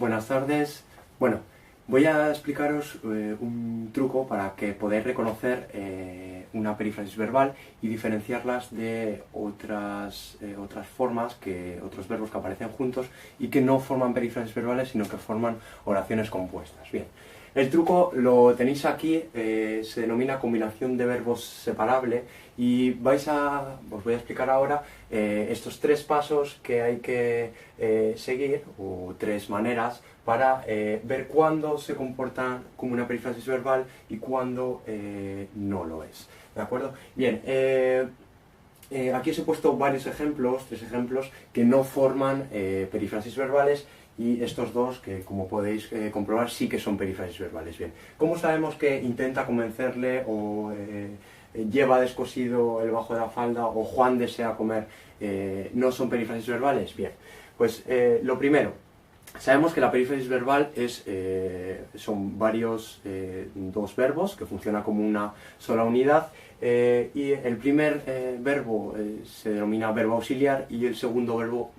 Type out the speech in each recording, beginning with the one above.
Buenas tardes. Bueno, voy a explicaros un truco para que podáis reconocer una perífrasis verbal y diferenciarlas de otras formas, otros verbos que aparecen juntos y que no forman perífrasis verbales, sino que forman oraciones compuestas. Bien, el truco lo tenéis aquí, se denomina combinación de verbos separable y os voy a explicar ahora estos tres pasos que hay que seguir, o tres maneras, para ver cuándo se comportan como una perífrasis verbal y cuándo no lo es. ¿De acuerdo? Bien, aquí os he puesto varios ejemplos, tres ejemplos, que no forman perífrasis verbales, y estos dos, que como podéis comprobar, sí que son perífrasis verbales. Bien, ¿cómo sabemos que intenta convencerle o lleva descosido el bajo de la falda o Juan desea comer no son perífrasis verbales? Bien, pues lo primero, sabemos que la perífrasis verbal son dos verbos que funcionan como una sola unidad, y el primer verbo se denomina verbo auxiliar y el segundo verbo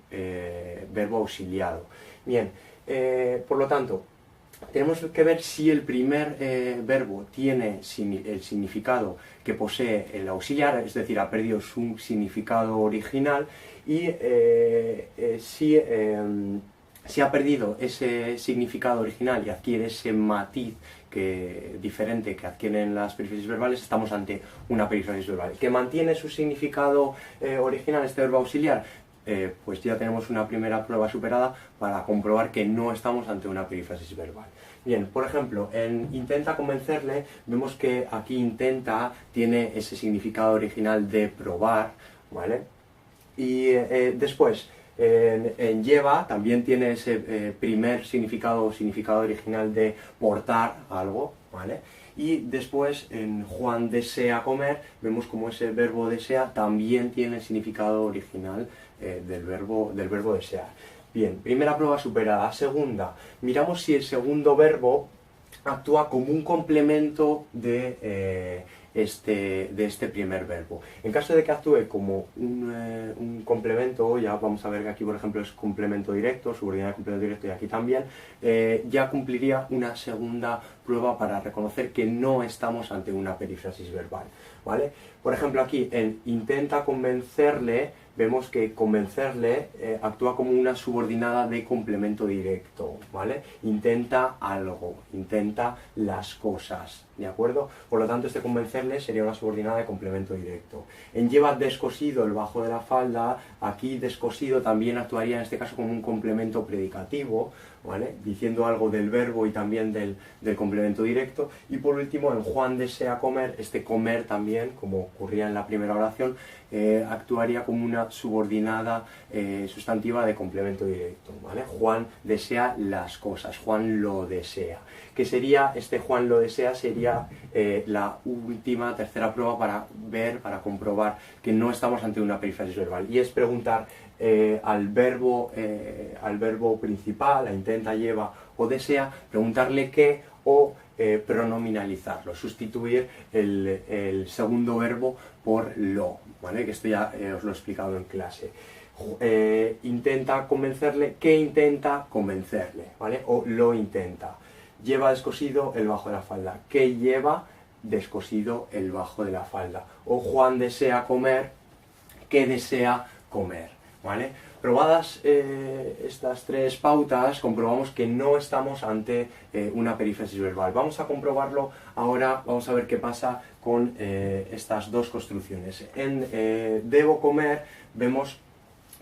verbo auxiliado. Bien, por lo tanto, tenemos que ver si el primer verbo tiene el significado que posee el auxiliar, es decir, ha perdido su significado original, y si ha perdido ese significado original y adquiere ese matiz diferente que adquieren las perífrasis verbales, estamos ante una perífrasis verbal. ¿Que mantiene su significado original este verbo auxiliar? Pues ya tenemos una primera prueba superada para comprobar que no estamos ante una perífrasis verbal. Bien, por ejemplo, en intenta convencerle, vemos que aquí intenta tiene ese significado original de probar, ¿vale? Y después, en lleva también tiene ese primer significado original de portar algo, ¿vale? Y después en Juan desea comer, vemos como ese verbo desea también tiene el significado original del verbo desear. Bien, primera prueba superada. Segunda, miramos si el segundo verbo actúa como un complemento de este primer verbo. En caso de que actúe como un complemento, ya vamos a ver que aquí por ejemplo es complemento directo, subordinado de complemento directo, y aquí también, ya cumpliría una segunda prueba para reconocer que no estamos ante una perífrasis verbal, ¿vale? Por ejemplo, aquí en intenta convencerle, vemos que convencerle actúa como una subordinada de complemento directo, ¿vale? Intenta algo, intenta las cosas, ¿de acuerdo? Por lo tanto, este convencerle sería una subordinada de complemento directo. En lleva descosido el bajo de la falda, aquí descosido también actuaría en este caso como un complemento predicativo, ¿vale? Diciendo algo del verbo y también del complemento directo. Y por último, en Juan desea comer, este comer también, como ocurría en la primera oración, actuaría como una subordinada sustantiva de complemento directo, ¿vale? Juan desea las cosas, Juan lo desea. ¿Qué sería este Juan lo desea? Sería la última, tercera prueba para comprobar que no estamos ante una perífrasis verbal, y es preguntar al verbo principal, a intenta, lleva o desea, preguntarle qué o pronominalizarlo, sustituir el segundo verbo por lo, ¿vale? Que esto ya os lo he explicado en clase. Intenta convencerle, ¿qué intenta convencerle? ¿Vale? O lo intenta. Lleva descosido el bajo de la falda, ¿qué lleva descosido el bajo de la falda? O Juan desea comer, ¿qué desea comer? ¿Vale? Probadas estas tres pautas, comprobamos que no estamos ante una perífrasis verbal. Vamos a comprobarlo ahora, vamos a ver qué pasa con estas dos construcciones. En debo comer, vemos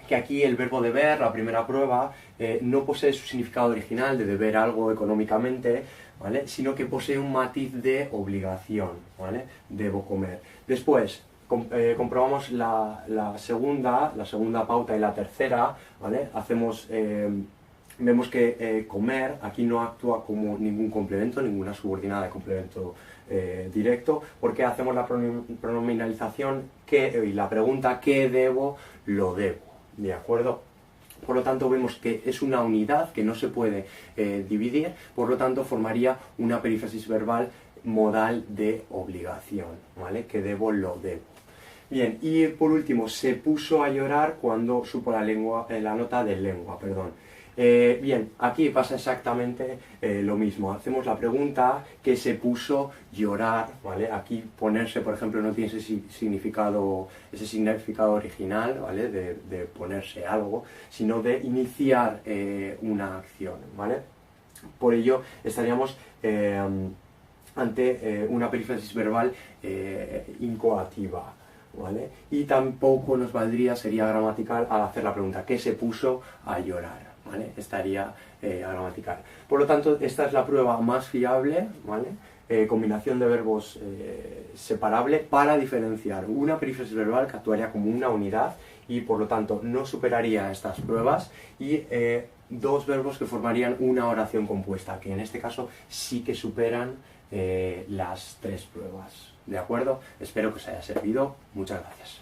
que aquí el verbo deber, la primera prueba, no posee su significado original de deber algo económicamente, ¿vale? Sino que posee un matiz de obligación, ¿vale? Debo comer. Después, comprobamos la segunda pauta y la tercera, ¿vale? Vemos que comer aquí no actúa como ningún complemento, ninguna subordinada de complemento directo, porque hacemos la pronominalización y la pregunta ¿qué debo? Lo debo, ¿de acuerdo? Por lo tanto, vemos que es una unidad que no se puede dividir, por lo tanto formaría una perífrasis verbal modal de obligación, ¿vale? Que debo, lo debo. Bien, y por último, se puso a llorar cuando supo la nota de lengua, perdón. Bien, aquí pasa exactamente lo mismo. Hacemos la pregunta que se puso llorar, ¿vale? Aquí ponerse, por ejemplo, no tiene ese significado original, ¿vale? De ponerse algo, sino de iniciar una acción, ¿vale? Por ello estaríamos ante una perífrasis verbal incoativa, ¿vale? Y tampoco nos valdría, sería gramatical, al hacer la pregunta ¿qué se puso a llorar? ¿Vale? Estaría gramatical. Por lo tanto, esta es la prueba más fiable, ¿vale? Combinación de verbos separable para diferenciar una perífrasis verbal que actuaría como una unidad y por lo tanto no superaría estas pruebas y dos verbos que formarían una oración compuesta, que en este caso sí que superan las tres pruebas. ¿De acuerdo? Espero que os haya servido. Muchas gracias.